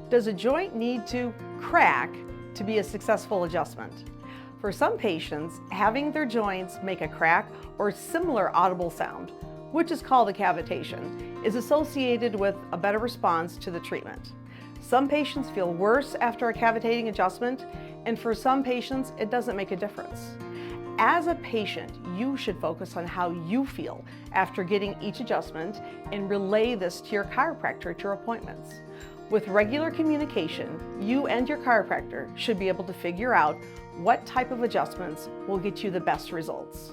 Does a joint need to crack to be a successful adjustment? For some patients, having their joints make a crack or similar audible sound, which is called a cavitation, is associated with a better response to the treatment. Some patients feel worse after a cavitating adjustment, and for some patients, it doesn't make a difference. As a patient, you should focus on how you feel after getting each adjustment and relay this to your chiropractor at your appointments. With regular communication, you and your chiropractor should be able to figure out what type of adjustments will get you the best results.